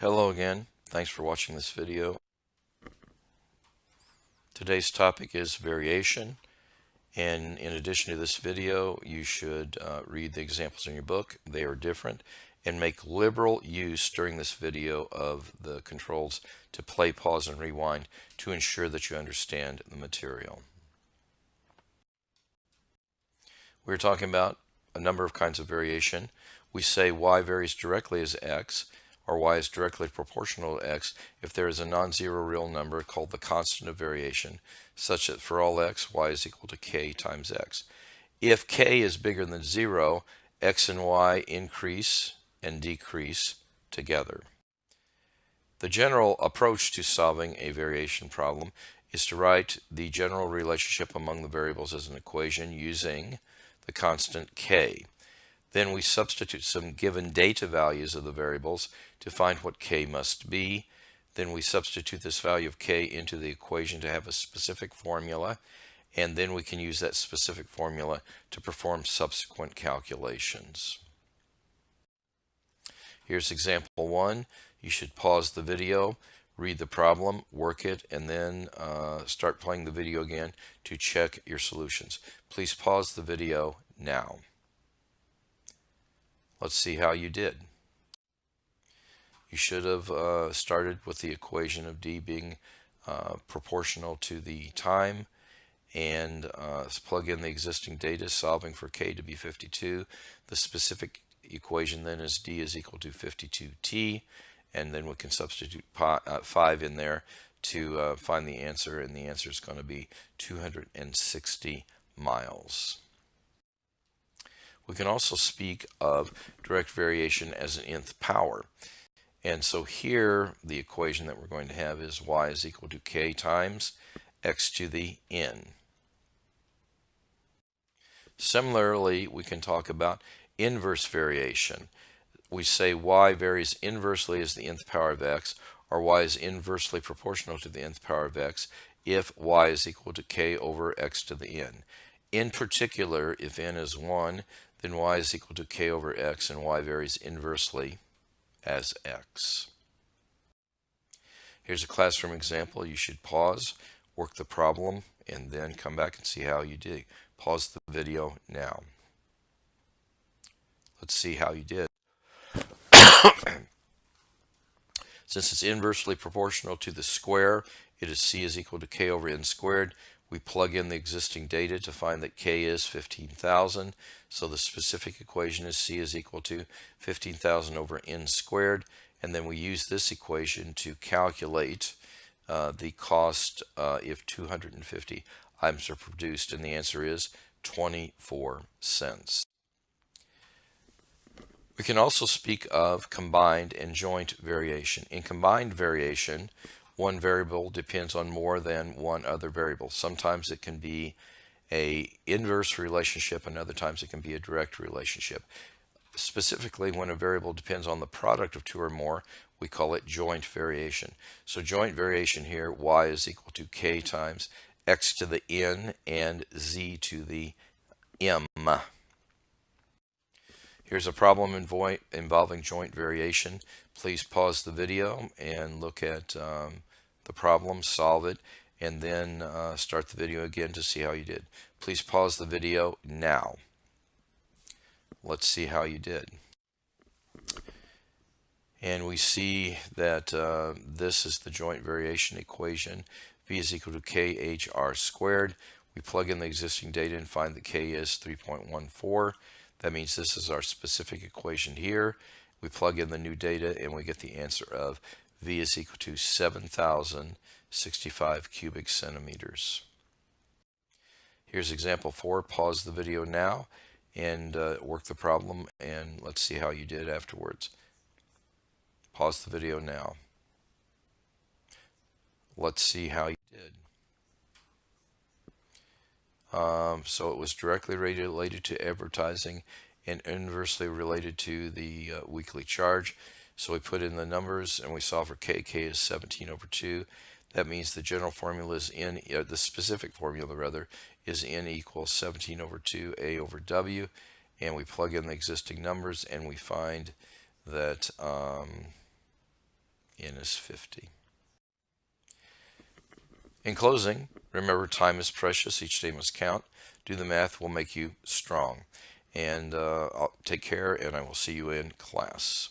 Hello again. Thanks for watching this video. Today's topic is variation, and in addition to this video, you should read the examples in your book. They are different, and make liberal use during this video of the controls to play, pause, and rewind to ensure that you understand the material. We're talking about a number of kinds of variation. We say y varies directly as x, or y is directly proportional to x if there is a non-zero real number called the constant of variation, such that for all x, y is equal to k times x. If k is bigger than 0, x and y increase and decrease together. The general approach to solving a variation problem is to write the general relationship among the variables as an equation using the constant k. Then we substitute some given data values of the variables to find what k must be. Then we substitute this value of k into the equation to have a specific formula, and then we can use that specific formula to perform subsequent calculations. Here's example 1. You should pause the video, read the problem, work it, and then start playing the video again to check your solutions. Please pause the video now. Let's see how you did. You should have started with the equation of d being proportional to the time, and plug in the existing data, solving for k to be 52. The specific equation then is d is equal to 52t, and then we can substitute 5 in there to find the answer, and the answer is going to be 260 miles. We can also speak of direct variation as an nth power. And so here, the equation that we're going to have is y is equal to k times x to the n. Similarly, we can talk about inverse variation. We say y varies inversely as the nth power of x, or y is inversely proportional to the nth power of x if y is equal to k over x to the n. In particular, if n is 1, then y is equal to k over x, and y varies inversely as x. Here's a classroom example. You should pause, work the problem, and then come back and see how you did. Pause the video now. Let's see how you did. Since it's inversely proportional to the square, it is c is equal to k over n squared. We plug in the existing data to find that k is 15,000. So the specific equation is c is equal to 15,000 over n squared. And then we use this equation to calculate the cost if 250 items are produced. And the answer is 24 cents. We can also speak of combined and joint variation. In combined variation, one variable depends on more than one other variable. Sometimes it can be an inverse relationship, and other times it can be a direct relationship. Specifically, when a variable depends on the product of two or more, we call it joint variation. So joint variation here, y is equal to k times x to the n and z to the m. Here's a problem involving joint variation. Please pause the video and look at the problem, solve it, and then start the video again to see how you did. Please pause the video now. Let's see how you did. And we see that this is the joint variation equation. V is equal to khr squared. We plug in the existing data and find that k is 3.14. That means this is our specific equation here. We plug in the new data and we get the answer of V is equal to 7,065 cubic centimeters. Here's example 4. Pause the video now and work the problem, and let's see how you did afterwards. Pause the video now. Let's see how you did. So it was directly related to advertising and inversely related to the weekly charge. So we put in the numbers and we solve for k. K is 17 over 2. That means the general formula is n, the specific formula rather, is n equals 17 over 2 a over w. And we plug in the existing numbers and we find that N is 50. In closing, remember time is precious. Each day must count. Do the math will make you strong. And I'll take care, and I will see you in class.